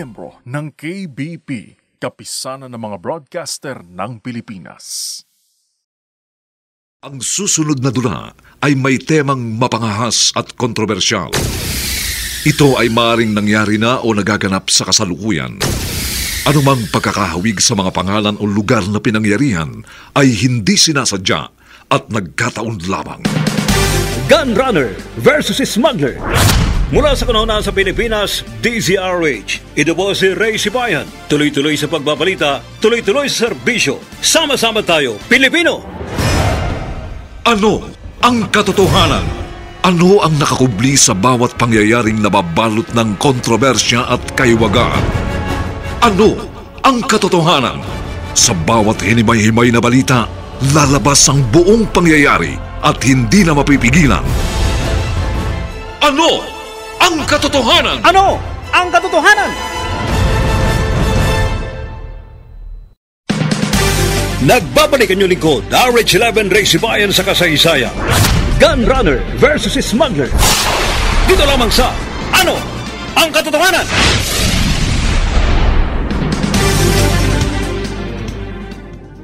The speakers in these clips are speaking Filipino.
miyembro ng KBP, Kapisanan ng mga Broadcaster ng Pilipinas. Ang susunod na dula ay may temang mapangahas at kontrobersyal. Ito ay maaaring nangyari na o nagaganap sa kasalukuyan. Anumang pagkakahawig sa mga pangalan o lugar na pinangyarihan ay hindi sinasadya at nagkataon lamang. Gunrunner versus Smuggler. Mula sa kanuna sa Pilipinas, DZRH. Ito po si Ray Sibayan. Tuloy-tuloy sa pagbabalita, tuloy-tuloy sa serbisyo. Sama-sama tayo, Pilipino! Ano ang katotohanan? Ano ang nakakubli sa bawat pangyayaring nababalot ng kontrobersya at kaiwagaan? Ano ang katotohanan? Sa bawat hinimay-himay na balita, lalabas ang buong pangyayari at hindi na mapipigilan. Ano ang katotohanan? Ano ang katotohanan? Nagbabalik ang inyong lingkod, RH11 Ray Sibayan sa kasaysayan. Gunrunner versus Smuggler. Dito lamang sa Ano ang Katotohanan?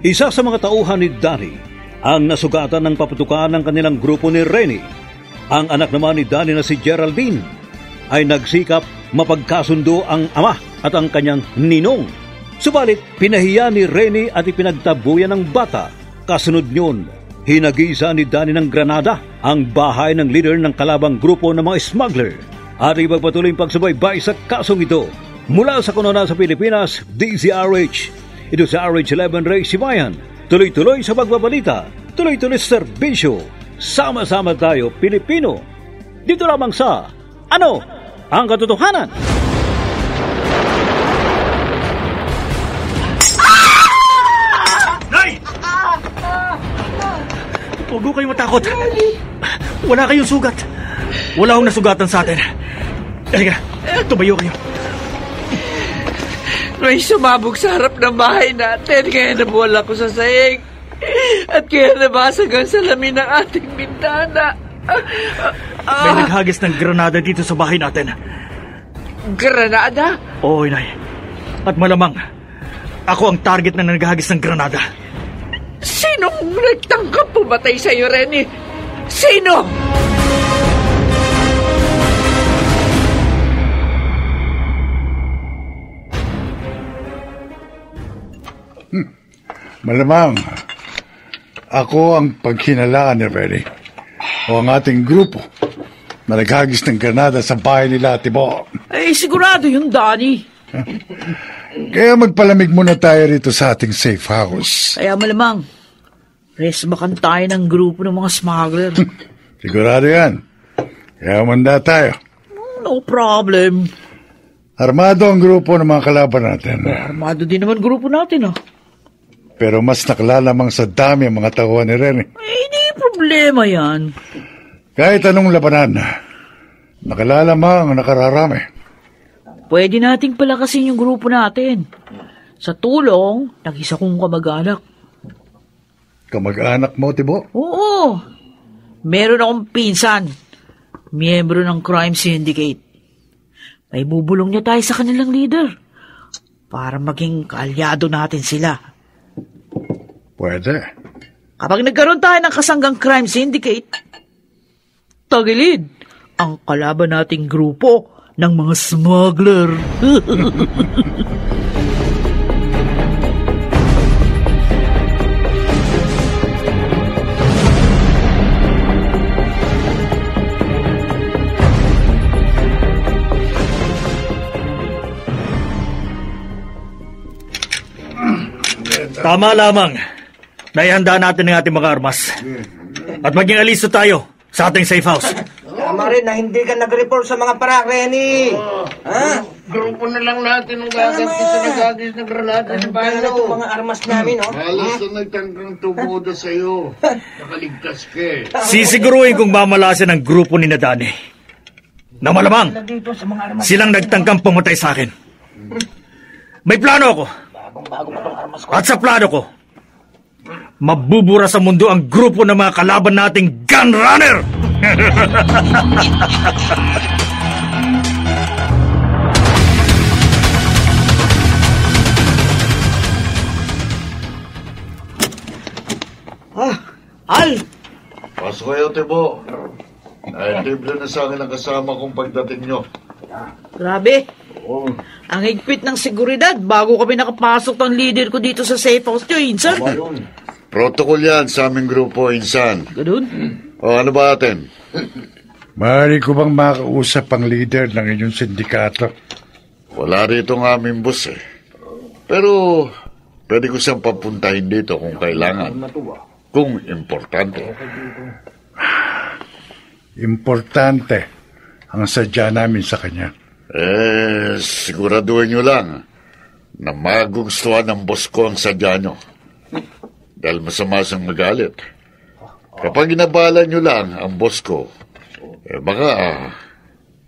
Isa sa mga tauhan ni Danny ang nasugatan ng paputukan ng kanilang grupo ni Renny. Ang anak naman ni Danny na si Geraldine ay nagsikap mapagkasundo ang ama at ang kanyang ninong. Subalit, pinahiya ni Renny at ipinagtabuyan ng bata. Kasunod niyon, hinagisa ni Danny ng granada ang bahay ng leader ng kalabang grupo ng mga smuggler. At ipagpatuloy ang pagsubaybay sa kasong ito. Mula sa kanuna sa Pilipinas, DZRH. Ito sa RH11 Ray Sibayan. Tuloy-tuloy sa pagbabalita, tuloy-tuloy sa serbisyo. Sama-sama tayo, Pilipino. Dito lamang sa Ano ang Katotohanan? Huwag ko kayong matakot. Wala kayong sugat. Wala akong nasugatan sa atin. Halika, tumayo kayo. May sumabog sa harap ng bahay natin, kaya nabuwal ako sa sahig. At kaya nabasag ang salamin ng ating bintana. May naghagis ng granada dito sa bahay natin. Granada? Oo, inay. At malamang, ako ang target na naghagis ng granada. Sinong nagtangkap pumatay sa'yo, Renny? Sino? Malamang, ako ang pagkinalaan ni Renny o ang ating grupo na naghagis ng granada sa bahay nila, Tibo. Eh, sigurado yung Danny. Kaya magpalamig muna tayo rito sa ating safe house. Kaya malamang, resbakan tayo ng grupo ng mga smuggler. Sigurado yan. Kaya umanda tayo. No problem. Armado ang grupo ng mga kalaban natin. Armado din naman grupo natin, ah. Pero mas nakalalamang sa dami ang mga tauhan ni Renny. Hindi problema yan. Kahit anong labanan, nakalalamang ang nakararami. Pwede nating palakasin yung grupo natin. Sa tulong ng isa kong kamag-anak. Kamag-anak mo, Tibo? Oo. Meron akong pinsan. Miyembro ng crime syndicate. May bubulong niya tayo sa kanilang leader. Para maging kaalyado natin sila. Pwede. Kapag nagkaroon tayo ng kasanggang crime syndicate, tagilid ang kalaban nating grupo ng mga smuggler. Tama lamang. Naihanda natin ang ating mga armas. At maging alisto tayo sa ating safe house. Tama rin na hindi ka nag-report sa mga para, Renny. Ha? Grupo na lang natin ang gaganti sa nagagis na granada sa bahay. Ano itong mga armas namin, oh? Halos na nagtanggang tumudo sa'yo. Nakaligtas ka eh. Sisiguruhin kong mamalasin ang grupo ni Nadane. Na malamang, silang nagtangkang pumatay sa akin. May plano ako. At sa plano ko, mabubura sa mundo ang grupo ng mga kalaban nating Gunrunner! Al! Pasok kayo, Tibo. Libre na sa akin ang kasama kong pagdating nyo. Grabe. Ang higpit ng seguridad bago kami nakapasok ng leader ko dito sa safe house nyo, Insan. Protocol yan sa aming grupo, Insan. Ganun? O ano ba atin? Maaari ko bang makausap ang leader ng inyong sindikato? Wala rito ng aming boss eh. Pero pwede ko siyang papuntahin dito kung kailangan. Kung importante. Importante ang sadya namin sa kanya. Siguraduhin nyo lang na magugustuhan ng boss ko ang sadya nyo. Dahil masama siyang magalit. Kapag inabala nyo lang ang boss ko, baka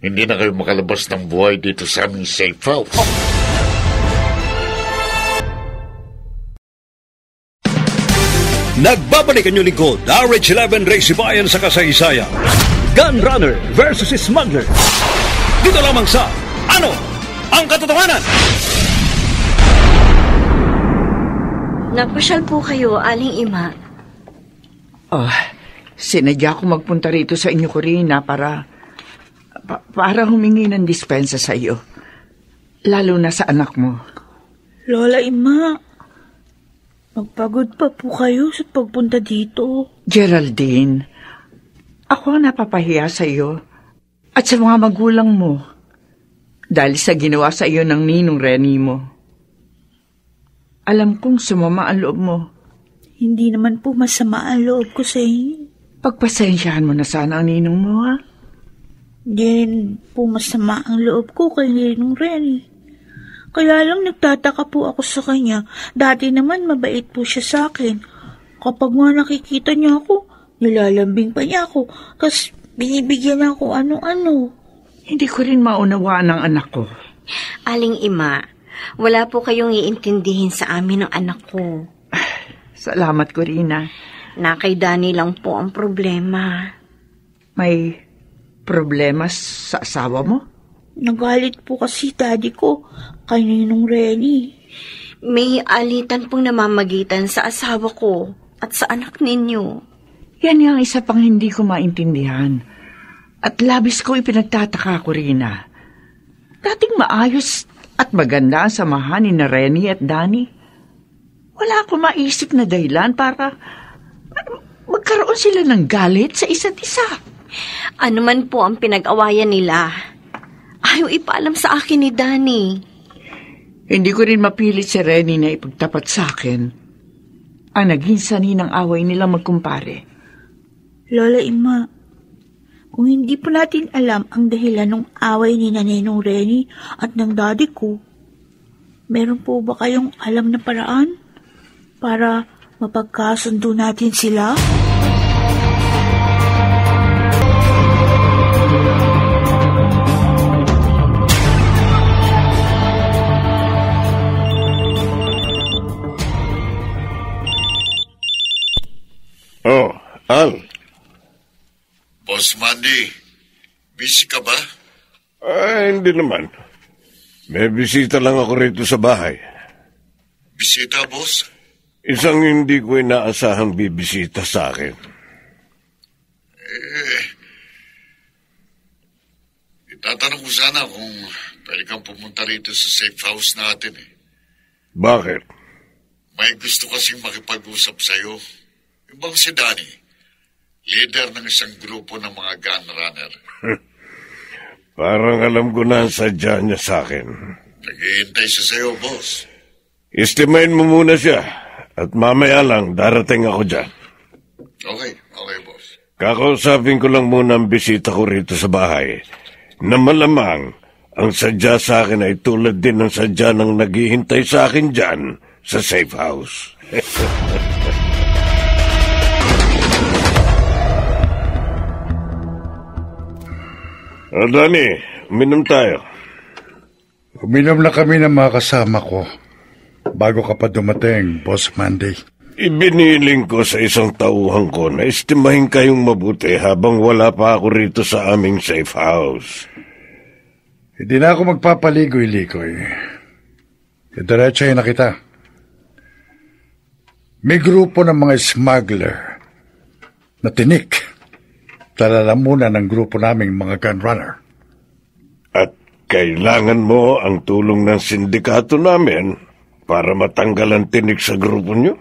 hindi na kayo makalabas ng buhay dito sa aming safe house. Nagbabalik ang inyong lingkod, RH11 Race Bayan sa kasaysayan. Gun Runner versus Smuggler. Dito lamang sa Ano ang Katotohanan? Nagpasyal po kayo, Aling Ima. Sinadya ko magpunta rito sa inyo, Corina, para humingi ng dispensa sa iyo. Lalo na sa anak mo. Lola Ima, magpagod pa po kayo sa pagpunta dito. Geraldine, ako ang napapahiya sa iyo at sa mga magulang mo dahil sa ginawa sa iyo ng ninong Renny mo. Alam kong sumama ang loob mo. Hindi naman po masama ang loob ko sa inyo. Pagpasensyahan mo na sana ang ninong mo, ha? Hindi rin po masama ang loob ko kay ninong Renny. Kaya lang nagtataka po ako sa kanya. Dati naman mabait po siya sa akin. Kapag nga nakikita niya ako, nilalambing pa niya ako. Tapos binibigyan niya ako ano-ano. Hindi ko rin maunawaan ang anak ko. Aling Ima, wala po kayong iintindihin sa amin ng anak ko. Salamat, Corina. Na kay Danny lang po ang problema. May problema sa asawa mo? Nagalit po kasi daddy ko kay Ninong Renny. May alitan pong namamagitan sa asawa ko at sa anak ninyo. Yan yung isa pang hindi ko maintindihan. At labis ko ipinagtataka, Corina. Dating maayos at maganda ang samahan ni Renny at Danny. Wala akong maisip na dahilan para magkaroon sila ng galit sa isa't isa. Ano man po ang pinag-awayan nila, ayaw ipaalam sa akin ni Danny. Hindi ko rin mapilit si Renny na ipagtapat sa akin ang naging sanhi ng away nila magkumpare. Lola Ima, kung hindi po natin alam ang dahilan ng away ni Ninong Renny at ng daddy ko, meron po ba kayong alam na paraan para mapagkasundo natin sila? Al. Boss Mandy, busy ka ba? Hindi naman. May bisita lang ako rito sa bahay. Bisita, boss? Isang hindi ko inaasahang bibisita sa akin. Itatanong ko sana kung pwede kang pumunta rito sa safe house natin eh. Bakit? May gusto kasing makipag-usap sa'yo. Yung bang si Danny, leader ng isang grupo ng mga gun runner. Parang alam ko na ang sadya niya sa akin. Naghihintay siya sa'yo, boss. Istimahin mo muna siya at mamaya lang darating ako dyan. Okay, boss. Kakausapin ko lang muna ang bisita ko rito sa bahay na malamang ang sadya sa akin ay tulad din ng sadya ng naghihintay sa akin dyan sa safe house. Danny, uminom tayo. Uminom na kami ng mga kasama ko bago ka pa dumating, Boss Mandy. Ibiniling ko sa isang tauhan ko na estimahin kayong mabuti habang wala pa ako rito sa aming safe house. Hindi na ako magpapaligoy-ligoy. Diretsahin na kita. May grupo ng mga smuggler na tinik sa lalamunan ng grupo naming mga gunrunner. At kailangan mo ang tulong ng sindikato namin para matanggal ang tinik sa grupo nyo?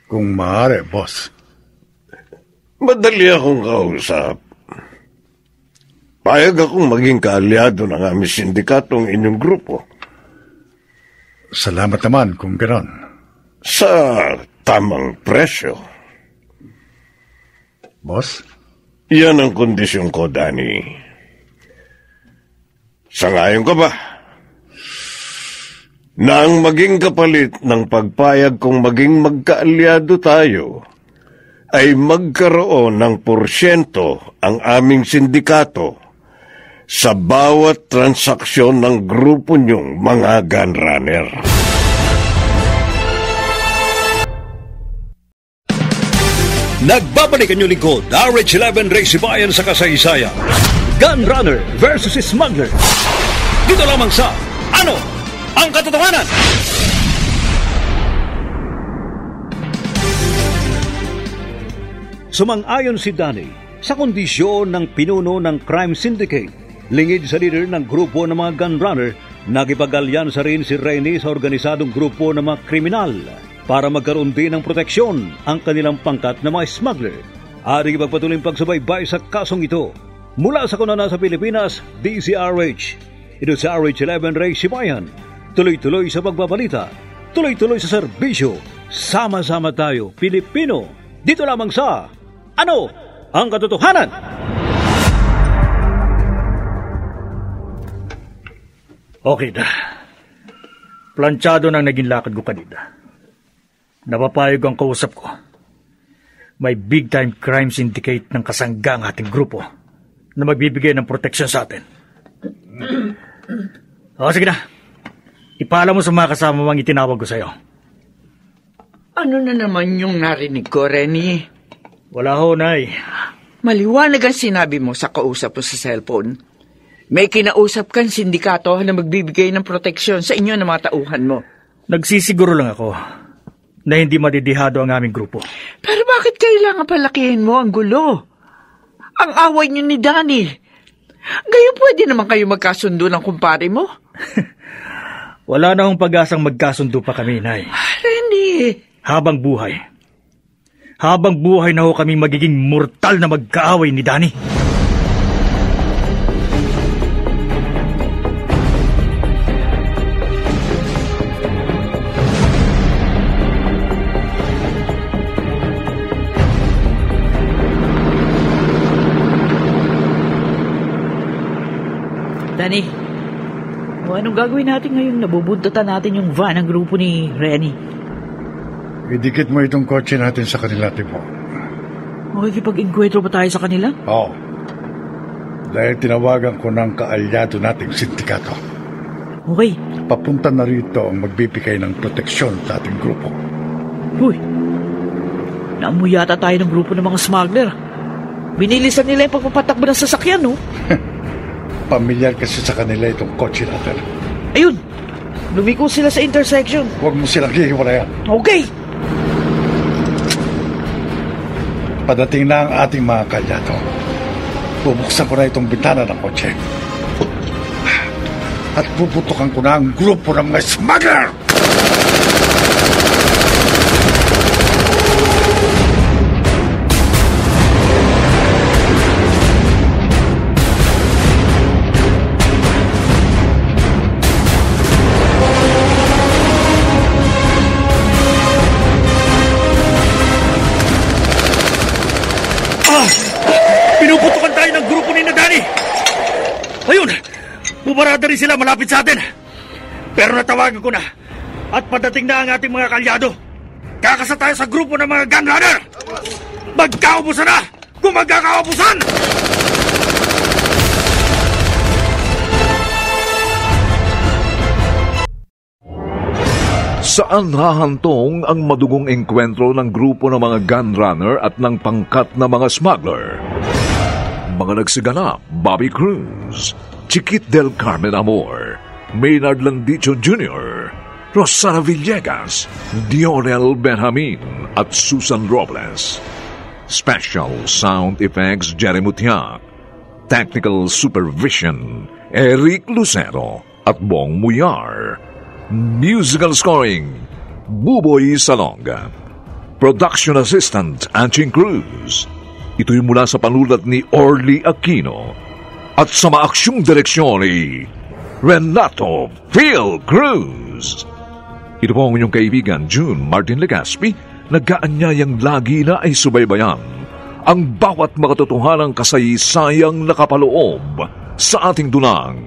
Kung maaari, boss. Madali akong kausap. Payag akong maging kaalyado ng aming sindikatong inyong grupo. Salamat naman kung gano'n. Sa tamang presyo. Boss? Yan ang kondisyon ko, Danny. Sangayon ka ba? Na ang maging kapalit ng pagpayag kung maging magkaalyado tayo ay magkaroon ng porsyento ang aming sindikato sa bawat transaksyon ng grupo niyong mga gunrunner. Nagbabalik ang inyong lingkod, RH11 Ray Sibayan sa kasaysayan. Gunrunner versus Smuggler. Dito lamang sa Ano ang Katotohanan? Sumang-ayon si Danny sa kondisyon ng pinuno ng crime syndicate. Lingid sa leader ng grupo ng mga gunrunner, nakipag-alyansa rin si Rennie sa organisadong grupo ng mga kriminal para magkaroon din ng proteksyon ang kanilang pangkat na mga smuggler. Aring ipagpatuloy pagsubaybay sa kasong ito. Mula sa kunana sa Pilipinas, DZRH. Ito sa RH11 Ray Sibayan. Tuloy-tuloy sa pagbabalita. Tuloy-tuloy sa serbisyo. Sama-sama tayo, Pilipino. Dito lamang sa Ano ang Katotohanan? Okay na. Planchado na naging lakad ko kanina. Napapayag ang kausap ko. May big-time crime syndicate ng kasanggang ating grupo na magbibigay ng proteksyon sa atin. Sige na. Ipaalam mo sa mga kasama mong itinawag ko sa'yo. Ano na naman yung narinig ko, Rennie? Wala ho, Nay. Maliwanag ang sinabi mo sa kausap mo sa cellphone. May kinausap kang sindikato na magbibigay ng proteksyon sa inyo ng mga tauhan mo. Nagsisiguro lang ako na hindi madidihado ang aming grupo. Pero bakit kailangan palakihin mo ang gulo? Ang away niyo ni Danny. Gayon pwede naman kayo magkasundo ng kumpare mo? Wala na akong pag-asang magkasundo pa kami, Nay. Rennie! Habang buhay na ho kami magiging mortal na magkaaway ni Danny. Danny, anong gagawin natin ngayon? Nabubuntutan natin yung van ng grupo ni Rennie. Idikit mo itong kotse natin sa kanila, Tipo. Makikipag-inkwentro ba tayo sa kanila? Oo. Dahil tinawagan ko ng kaalyado nating sindikato. Okay. Papunta na rito ang magbibigay ng proteksyon sa ating grupo. Uy, naamoy yata tayo ng grupo ng mga smuggler. Binilisan nila yung pagpapatakbo ng sasakyan, no? Pamilyar kasi sa kanila itong kotse natin. Ayun! Lumiko sila sa intersection. Huwag mo silang hihiwalayan. Okay! Padating na ang ating mga kalyato. Bubuksan ko na itong bintana ng kotse. At puputukan ko na ang grupo ng mga smuggler! Pinuputukan tayo ng grupo ni Nadani. Ayun, bumarada rin sila malapit sa atin. Pero natawagan ko na. At padating na ang ating mga kalyado. Kakasa tayo sa grupo ng mga gunrunner. Magkaubusan na kung magkakaubusan! Saan hahantong ang madugong engkwentro ng grupo ng mga gunrunner at ng pangkat na mga smuggler? Mga nagsiganap, Bobby Cruz, Chiquit del Carmen Amor, Maynard Landicho Jr., Rosana Villegas, Dionel Benjamin at Susan Robles. Special Sound Effects Jerry Mutiak. Technical Supervision Eric Lucero at Bong Muyar. Musical Scoring Buboy Salonga. Production Assistant Anching Cruz. Ito'y mula sa panulat ni Orly Aquino at sa maaksyong direksyon ni Renato Phil Cruz. Ito po ang inyong kaibigan June Martin Legaspi, nagkaanyayang lagi na ay subaybayan ang bawat makatotohanang kasaysayang nakapaloob sa ating dunang.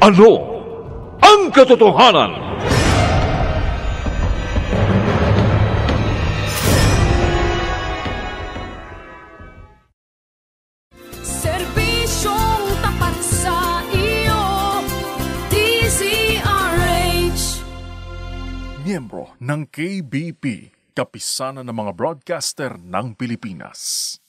Ano ang katotohanan? Serbisyong tapat sa iyo, DZRH. Miyembro ng KBP, Kapisanan ng mga Broadcaster ng Pilipinas.